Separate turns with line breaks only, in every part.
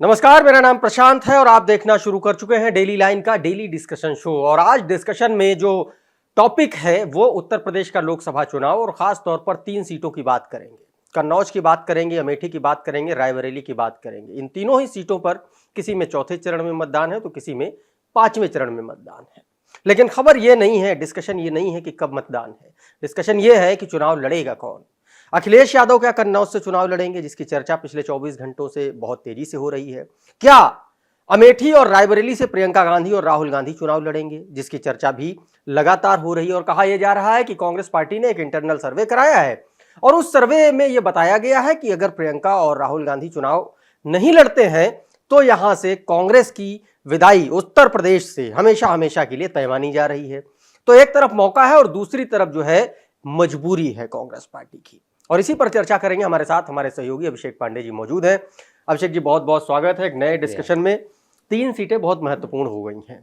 नमस्कार, मेरा नाम प्रशांत है और आप देखना शुरू कर चुके हैं डेली लाइन का डेली डिस्कशन शो। और आज डिस्कशन में जो टॉपिक है वो उत्तर प्रदेश का लोकसभा चुनाव और खास तौर पर 3 सीटों की बात करेंगे। कन्नौज की बात करेंगे, अमेठी की बात करेंगे, रायबरेली की बात करेंगे। इन तीनों ही सीटों पर किसी में चौथे चरण में मतदान है तो किसी में 5वें चरण में मतदान है। लेकिन खबर ये नहीं है, डिस्कशन ये नहीं है कि कब मतदान है, डिस्कशन ये है कि चुनाव लड़ेगा कौन। अखिलेश यादव क्या कन्नौज से चुनाव लड़ेंगे, जिसकी चर्चा पिछले 24 घंटों से बहुत तेजी से हो रही है? क्या अमेठी और रायबरेली से प्रियंका गांधी और राहुल गांधी चुनाव लड़ेंगे, जिसकी चर्चा भी लगातार हो रही है? और कहा यह जा रहा है कि कांग्रेस पार्टी ने एक इंटरनल सर्वे कराया है और उस सर्वे में यह बताया गया है कि अगर प्रियंका और राहुल गांधी चुनाव नहीं लड़ते हैं तो यहां से कांग्रेस की विदाई उत्तर प्रदेश से हमेशा हमेशा के लिए तय मानी जा रही है। तो एक तरफ मौका है और दूसरी तरफ जो है मजबूरी है कांग्रेस पार्टी की। और इसी पर चर्चा करेंगे। हमारे साथ हमारे सहयोगी अभिषेक पांडे जी मौजूद हैं। अभिषेक जी, बहुत बहुत स्वागत है एक नए डिस्कशन में। 3 सीटें बहुत महत्वपूर्ण हो गई हैं,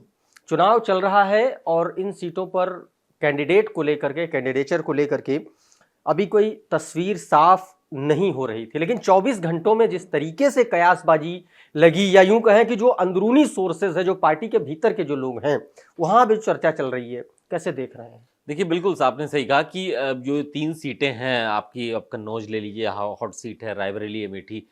चुनाव चल रहा है और इन सीटों पर कैंडिडेट को लेकर के, कैंडिडेचर को लेकर के अभी कोई तस्वीर साफ नहीं हो रही थी। लेकिन 24 घंटों में जिस तरीके से कयासबाजी लगी, या यूं कहें कि जो अंदरूनी सोर्सेज है, जो पार्टी के भीतर के जो लोग हैं, वहां भी चर्चा चल रही है, कैसे देख रहे हैं?
देखिए, बिल्कुल आपने सही कहा कि जो 3 सीटें हैं आपकी, अब कन्नौज ले लीजिए, हॉट सीट है, रायबरेली, अमेठी,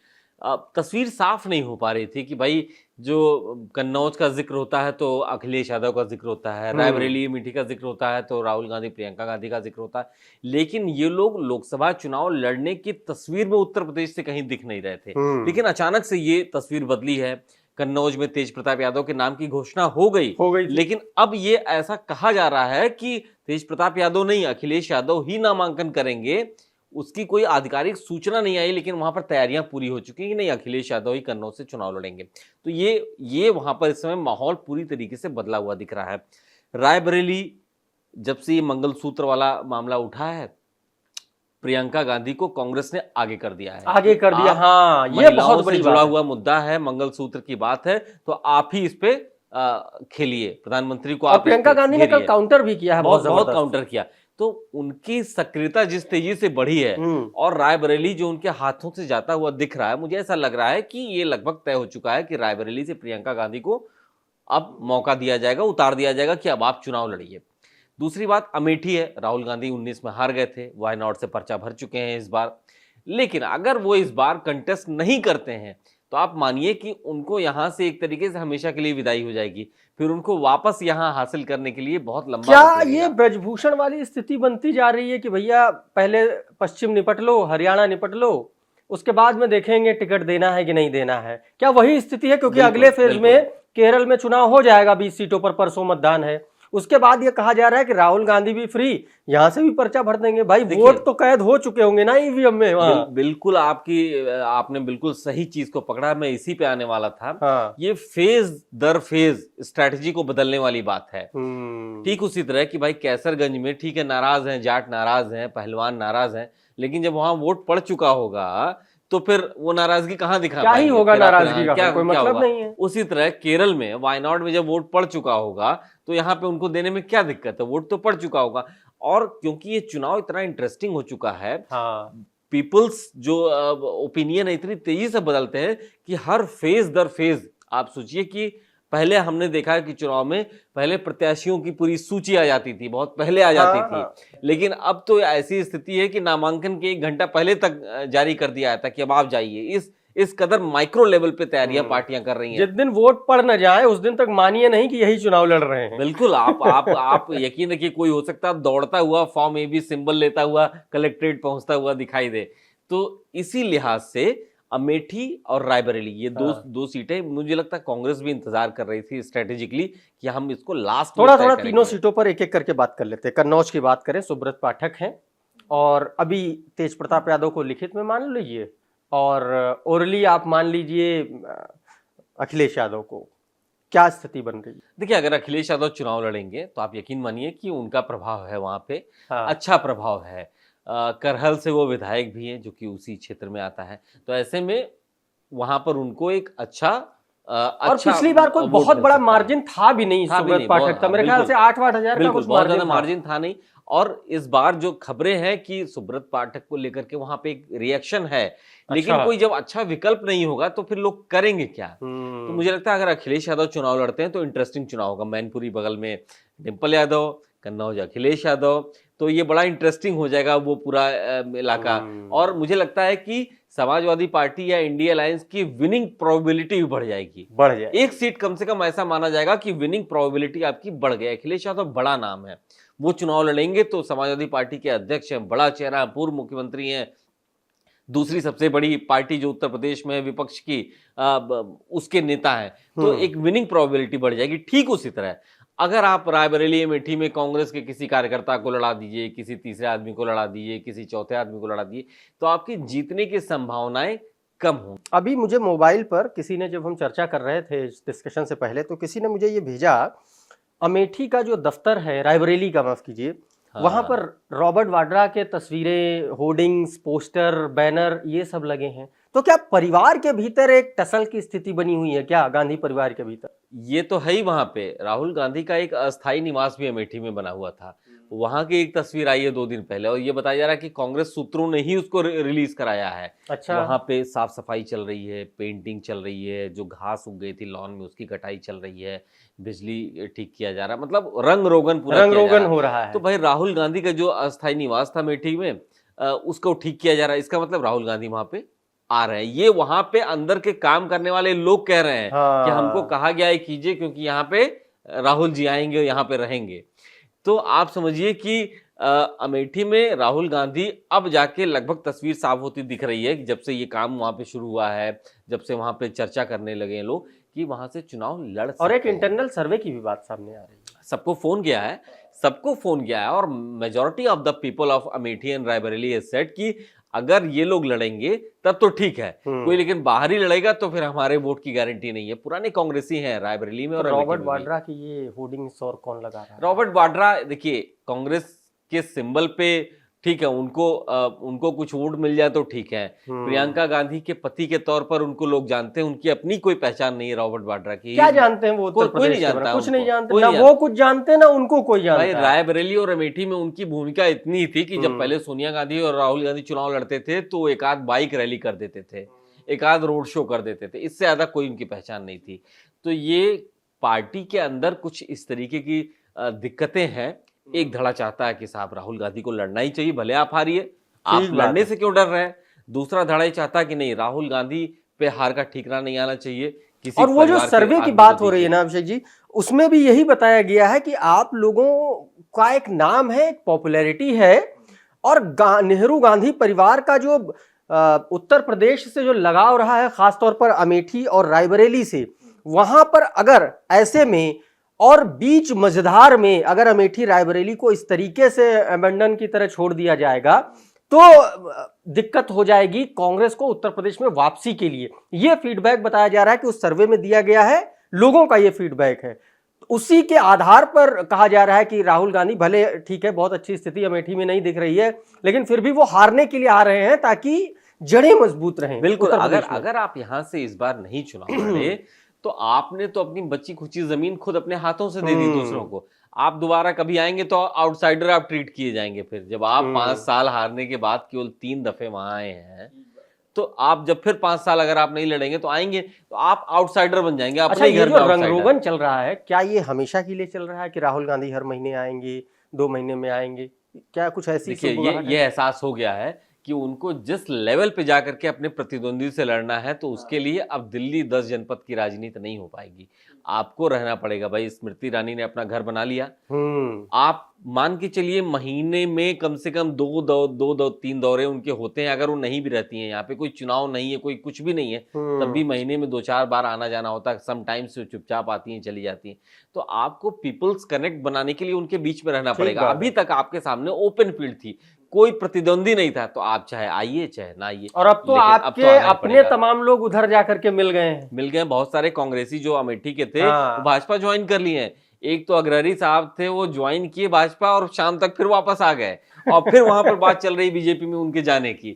तस्वीर साफ नहीं हो पा रही थी कि भाई जो कन्नौज का जिक्र होता है तो अखिलेश यादव का जिक्र होता है, रायबरेली अमेठी का जिक्र होता है तो राहुल गांधी प्रियंका गांधी का जिक्र होता है, लेकिन ये लोग लोकसभा चुनाव लड़ने की तस्वीर में उत्तर प्रदेश से कहीं दिख नहीं रहे थे। लेकिन अचानक से ये तस्वीर बदली है। कन्नौज में तेज प्रताप यादव के नाम की घोषणा हो गई लेकिन अब ये ऐसा कहा जा रहा है कि तेज प्रताप यादव नहीं, अखिलेश यादव ही नामांकन करेंगे। उसकी कोई आधिकारिक सूचना नहीं आई, लेकिन वहां पर तैयारियां पूरी हो चुकी हैं कि नहीं, अखिलेश यादव ही कन्नौज से चुनाव लड़ेंगे। तो ये वहां पर इस समय माहौल पूरी तरीके से बदला हुआ दिख रहा है। रायबरेली, जब से ये मंगलसूत्र वाला मामला उठा है, प्रियंका गांधी को कांग्रेस ने आगे कर दिया है,
आगे कर दिया। हाँ, ये बहुत बड़ी
जुड़ा हुआ मुद्दा है, मंगलसूत्र की बात है, तो आप ही इस पे खेलिए, प्रधानमंत्री को। आप
प्रियंका गांधी ने कल काउंटर भी किया है,
बहुत काउंटर किया। तो उनकी सक्रियता जिस तेजी से बढ़ी है और रायबरेली जो उनके हाथों से जाता हुआ दिख रहा है, मुझे ऐसा लग रहा है कि ये लगभग तय हो चुका है कि रायबरेली से प्रियंका गांधी को अब मौका दिया जाएगा, उतार दिया जाएगा कि अब आप चुनाव लड़िए। दूसरी बात अमेठी है, राहुल गांधी 19 में हार गए थे, वायनाड से पर्चा भर चुके हैं इस बार। लेकिन अगर वो इस बार कंटेस्ट नहीं करते हैं तो आप मानिए कि उनको यहां से एक तरीके से हमेशा के लिए विदाई हो जाएगी, फिर उनको वापस यहां हासिल करने के लिए बहुत लंबा
क्या ये ब्रजभूषण वाली स्थिति बनती जा रही है कि भैया पहले पश्चिम निपट लो, हरियाणा निपट लो, उसके बाद में देखेंगे टिकट देना है कि नहीं देना है? क्या वही स्थिति है? क्योंकि अगले फेज में केरल में चुनाव हो जाएगा, 20 सीटों पर परसों मतदान है। उसके बाद ये कहा जा रहा है कि राहुल गांधी भी फ्री, यहां से भी पर्चा भर देंगे। भाई वोट तो कैद हो चुके होंगे ना ईवीएम में वहां।
बिल्कुल आपने बिल्कुल सही चीज को पकड़ा, मैं इसी पे आने वाला था। हाँ। ये फेज दर फेज स्ट्रैटेजी को बदलने वाली बात है। ठीक उसी तरह कि भाई कैसरगंज में ठीक है, नाराज हैं, जाट नाराज हैं, पहलवान नाराज हैं, लेकिन जब वहां वोट पड़ चुका होगा तो फिर वो नाराजगी कहां दिखा
क्या ही होगा, नाराजगी का कोई मतलब नहीं है।
उसी तरह केरल में वायनाड में जब वोट पड़ चुका होगा तो यहाँ पे उनको देने में क्या दिक्कत है, वोट तो पड़ चुका होगा। और क्योंकि ये चुनाव इतना इंटरेस्टिंग हो चुका है, हाँ, पीपल्स जो ओपिनियन है इतनी तेजी से बदलते हैं कि हर फेज दर फेज आप सोचिए कि पहले हमने देखा है कि चुनाव में पहले प्रत्याशियों की पूरी सूची आ जाती थी, बहुत पहले आ जाती थी, लेकिन अब तो ऐसी स्थिति है कि नामांकन के 1 घंटा पहले तक जारी कर दिया था कि अब आप जाइए। इस कदर माइक्रो लेवल पे तैयारियां पार्टियां कर रही हैं।
जिस दिन वोट पड़ न जाए उस दिन तक मानिए नहीं कि यही चुनाव लड़ रहे हैं।
बिल्कुल, आप यकीन रखिए, कोई हो सकता है दौड़ता हुआ फॉर्म AB सिंबल लेता हुआ कलेक्ट्रेट पहुंचता हुआ दिखाई दे। तो इसी लिहाज से अमेठी और रायबरेली, ये दो सीटें मुझे लगता है कांग्रेस भी इंतजार कर रही थी स्ट्रेटेजिकली कि हम इसको लास्ट
थोड़ा तीनों सीटों पर एक एक करके बात कर लेते हैं। कन्नौज की बात करें, सुब्रत पाठक हैं और अभी तेज प्रताप यादव को लिखित में मान लीजिए और ओरली आप मान लीजिए अखिलेश यादव को। क्या स्थिति बन रही है?
देखिए, अगर अखिलेश यादव चुनाव लड़ेंगे तो आप यकीन मानिए कि उनका प्रभाव है वहां पे, हाँ, अच्छा प्रभाव है। करहल से वो विधायक भी हैं जो कि उसी क्षेत्र में आता है, तो ऐसे में वहां पर उनको एक अच्छा
और पिछली बार कोई बहुत बड़ा मार्जिन था भी नहीं सुब्रत पाठक था, मेरे ख्याल से 8-8 हजार का कुछ
बहुत ज्यादा मार्जिन था नहीं। और इस बार जो खबरें हैं कि सुब्रत पाठक को लेकर के वहां पे एक रिएक्शन है, लेकिन
अच्छा।
कोई जब अच्छा विकल्प नहीं होगा तो फिर लोग करेंगे क्या? तो मुझे लगता है अगर अखिलेश यादव चुनाव लड़ते हैं तो इंटरेस्टिंग चुनाव होगा। मैनपुरी बगल में डिंपल यादव, कन्नौज अखिलेश यादव, तो ये बड़ा इंटरेस्टिंग हो जाएगा वो पूरा इलाका। और मुझे लगता है कि समाजवादी पार्टी या इंडिया अलायंस की विनिंग प्रोबेबिलिटी भी बढ़ जाएगी,
बढ़ जाए।
एक सीट कम से कम ऐसा माना जाएगा कि विनिंग प्रोबेबिलिटी आपकी बढ़ गई। अखिलेश यादव बड़ा नाम है, वो चुनाव लड़ेंगे तो समाजवादी पार्टी के अध्यक्ष हैं, बड़ा चेहरा, पूर्व मुख्यमंत्री हैं, दूसरी सबसे बड़ी पार्टी जो उत्तर प्रदेश में है विपक्ष की, उसके नेता हैं, तो एक विनिंग प्रोबेबिलिटी बढ़ जाएगी। ठीक उसी तरह अगर आप रायबरेली अमेठी में कांग्रेस के किसी कार्यकर्ता को लड़ा दीजिए, किसी तीसरे आदमी को लड़ा दीजिए, किसी चौथे आदमी को लड़ा दीजिए, तो आपकी जीतने की संभावनाएं कम हों।
अभी मुझे मोबाइल पर किसी ने, जब हम चर्चा कर रहे थे इस डिस्कशन से पहले, तो किसी ने मुझे ये भेजा, अमेठी का जो दफ्तर है, रायबरेली का, माफ कीजिए, वहां पर रॉबर्ट वाड्रा के तस्वीरें, होर्डिंग्स, पोस्टर, बैनर, ये सब लगे हैं। तो क्या परिवार के भीतर एक टसल की स्थिति बनी हुई है क्या, गांधी परिवार के भीतर?
ये तो है ही। वहां पे राहुल गांधी का एक अस्थायी निवास भी अमेठी में बना हुआ था, वहां की एक तस्वीर आई है 2 दिन पहले, और ये बताया जा रहा है कि कांग्रेस सूत्रों ने ही उसको रिलीज कराया है।
अच्छा।
वहां पे साफ सफाई चल रही है, पेंटिंग चल रही है, जो घास उग गई थी लॉन में उसकी कटाई चल रही है, बिजली ठीक किया जा रहा है, मतलब रंग रोगन पूरा
रंग रोगन हो रहा है।
तो भाई राहुल गांधी का जो अस्थायी निवास था अमेठी में, उसको ठीक किया जा रहा है। इसका मतलब राहुल गांधी वहां पे आ रहे हैं। ये वहां पे अंदर के काम करने वाले लोग कह रहे हैं कि हमको कहा गया है कीजिए, क्योंकि यहाँ पे राहुल जी आएंगे और यहाँ पे रहेंगे। तो आप समझिए कि अमेठी में राहुल गांधी अब जाके लगभग तस्वीर साफ होती दिख रही है कि जब से ये काम वहां पे शुरू हुआ है, जब से वहां पे चर्चा करने लगे हैं लोग कि वहां से चुनाव लड़ सकते हैं।
और एक इंटरनल सर्वे की भी बात सामने आ रही है।
सबको फोन किया है और majority of the people of Amethi and Raebareli has said कि अगर ये लोग लड़ेंगे तब तो ठीक है, कोई लेकिन बाहर ही लड़ेगा तो फिर हमारे वोट की गारंटी नहीं है। पुराने कांग्रेसी हैं रायबरेली में। और
रॉबर्ट वाड्रा की ये होर्डिंग्स और कौन लगा रहा है?
रॉबर्ट वाड्रा, देखिए कांग्रेस के सिंबल पे ठीक है, उनको कुछ वोट मिल जाए तो ठीक है। प्रियंका गांधी के पति के तौर पर उनको लोग जानते हैं, उनकी अपनी कोई पहचान नहीं है रॉबर्ट वाड्रा की।
क्या जानते हैं वो?
कोई नहीं जानता,
कुछ नहीं जानते, ना वो कुछ जानते ना उनको कोई जानता है।
रायबरेली और अमेठी में उनकी भूमिका इतनी थी कि जब पहले सोनिया गांधी और राहुल गांधी चुनाव लड़ते थे तो एक आध बाइक रैली कर देते थे, एक आध रोड शो कर देते थे, इससे ज्यादा कोई उनकी पहचान नहीं थी। तो ये पार्टी के अंदर कुछ इस तरीके की दिक्कतें हैं। एक धड़ा चाहता है कि साहब राहुल गांधी को लड़ना ही चाहिए, भले आप हारिए, आप लड़ने से क्यों डर रहे हैं। दूसरा धड़ा ही चाहता है कि नहीं, राहुल गांधी पे हार का ठिकाना नहीं आना चाहिए किसी।
और वो जो सर्वे की बात हो रही है ना अभिषेक जी, उसमें भी यही बताया गया है कि आप लोगों का एक नाम है, एक पॉपुलैरिटी है, और नेहरू गांधी परिवार का जो उत्तर प्रदेश से जो लगाव रहा है, खासतौर पर अमेठी और रायबरेली से, वहां पर अगर ऐसे में और बीच मझधार में अगर अमेठी रायबरेली को इस तरीके से अबंडन की तरह छोड़ दिया जाएगा तो दिक्कत हो जाएगी कांग्रेस को उत्तर प्रदेश में वापसी के लिए। यह फीडबैक बताया जा रहा है कि उस सर्वे में दिया गया है, लोगों का यह फीडबैक है। उसी के आधार पर कहा जा रहा है कि राहुल गांधी, भले ठीक है बहुत अच्छी स्थिति अमेठी में नहीं दिख रही है, लेकिन फिर भी वो हारने के लिए आ रहे हैं ताकि जड़ें मजबूत रहें।
बिल्कुल, अगर आप यहां से इस बार नहीं चुनाव लड़े तो आपने तो अपनी बच्ची खुची जमीन खुद अपने हाथों से दे दी दूसरों को। आप दोबारा कभी आएंगे तो आउटसाइडर आप ट्रीट किए जाएंगे। फिर जब आप 5 साल हारने के बाद केवल 3 दफे वहां आए हैं, तो आप जब फिर 5 साल अगर आप नहीं लड़ेंगे तो आएंगे तो आप आउटसाइडर बन जाएंगे।
अच्छा, ये जो रंगरोगन चल रहा है, क्या ये हमेशा के लिए चल रहा है कि राहुल गांधी हर महीने आएंगे, 2 महीने में आएंगे? क्या कुछ ऐसी?
देखिए, ये एहसास हो गया है कि उनको जिस लेवल पे जाकर के अपने प्रतिद्वंदी से लड़ना है, तो उसके लिए अब दिल्ली 10 जनपद की राजनीति नहीं हो पाएगी। आपको रहना पड़ेगा भाई। स्मृति ईरानी ने अपना घर बना लिया, आप मान के चलिए महीने में कम से कम 2-3 दौरे उनके होते हैं। अगर वो नहीं भी रहती हैं, यहाँ पे कोई चुनाव नहीं है, कोई कुछ भी नहीं है, तब भी महीने में 2-4 बार आना जाना होता है। समटाइम्स से चुपचाप आती हैं, चली जाती हैं। तो आपको पीपल्स कनेक्ट बनाने के लिए उनके बीच में रहना पड़ेगा। अभी तक आपके सामने ओपन फील्ड थी, कोई प्रतिद्वंदी नहीं था, तो आप चाहे आइए चाहे ना आइए।
और अब तो आपके अपने तमाम लोग उधर जाकर के मिल गए।
बहुत सारे कांग्रेसी जो अमेठी के थे वो भाजपा ज्वाइन कर लिए हैं। एक तो अग्रहरी साहब थे, वो ज्वाइन किए भाजपा और शाम तक फिर वापस आ गए, और फिर वहां पर बात चल रही बीजेपी में उनके जाने की।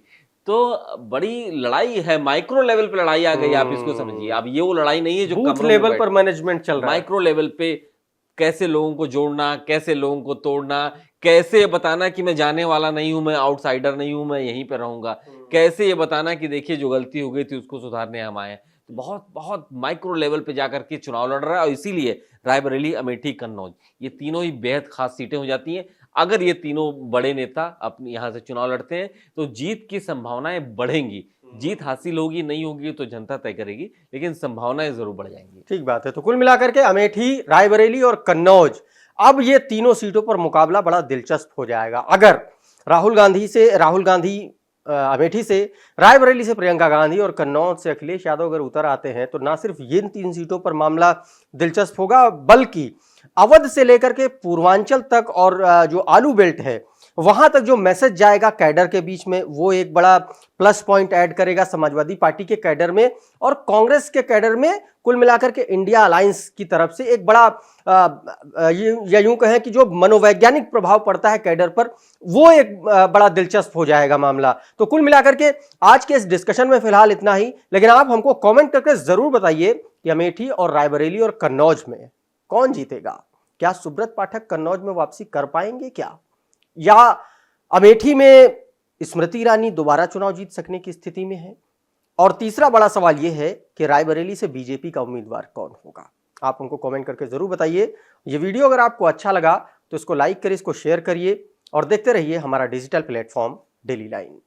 तो बड़ी लड़ाई है, माइक्रो लेवल पे लड़ाई आ गई, आप इसको समझिए। अब ये वो लड़ाई नहीं है जो
बूथ लेवल पर मैनेजमेंट चल रहा है।
माइक्रो लेवल पे कैसे लोगों को जोड़ना, कैसे लोगों को तोड़ना, कैसे ये बताना कि मैं जाने वाला नहीं हूं, मैं आउटसाइडर नहीं हूं, मैं यहीं पे रहूंगा, कैसे ये बताना कि देखिए जो गलती हो गई थी उसको सुधारने हम आए हैं। तो बहुत बहुत माइक्रो लेवल पे जाकर के चुनाव लड़ रहा है और इसीलिए रायबरेली, अमेठी, कन्नौज ये तीनों ही बेहद खास सीटें हो जाती हैं। अगर ये तीनों बड़े नेता अपने यहाँ से चुनाव लड़ते हैं तो जीत की संभावनाएं बढ़ेंगी। जीत हासिल होगी नहीं होगी तो जनता तय करेगी, लेकिन संभावनाएं जरूर बढ़ जाएंगी।
ठीक बात है। तो कुल मिलाकर के अमेठी, रायबरेली और कन्नौज, अब ये तीनों सीटों पर मुकाबला बड़ा दिलचस्प हो जाएगा। अगर राहुल गांधी अमेठी से, रायबरेली से प्रियंका गांधी और कन्नौज से अखिलेश यादव अगर उतर आते हैं तो ना सिर्फ ये 3 सीटों पर मामला दिलचस्प होगा, बल्कि अवध से लेकर के पूर्वांचल तक और जो आलू बेल्ट है वहां तक जो मैसेज जाएगा कैडर के बीच में, वो एक बड़ा प्लस पॉइंट ऐड करेगा समाजवादी पार्टी के कैडर में और कांग्रेस के कैडर में। कुल मिलाकर के इंडिया अलायंस की तरफ से एक बड़ा ये यूं कहें कि जो मनोवैज्ञानिक प्रभाव पड़ता है कैडर पर, वो एक बड़ा दिलचस्प हो जाएगा मामला। तो कुल मिलाकर के आज के इस डिस्कशन में फिलहाल इतना ही, लेकिन आप हमको कमेंट करके जरूर बताइए कि अमेठी और रायबरेली और कन्नौज में कौन जीतेगा। क्या सुब्रत पाठक कन्नौज में वापसी कर पाएंगे क्या, या अमेठी में स्मृति ईरानी दोबारा चुनाव जीत सकने की स्थिति में है? और तीसरा बड़ा सवाल यह है कि रायबरेली से बीजेपी का उम्मीदवार कौन होगा। आप हमको कमेंट करके जरूर बताइए। ये वीडियो अगर आपको अच्छा लगा तो इसको लाइक करिए, इसको शेयर करिए और देखते रहिए हमारा डिजिटल प्लेटफॉर्म डेली लाइन।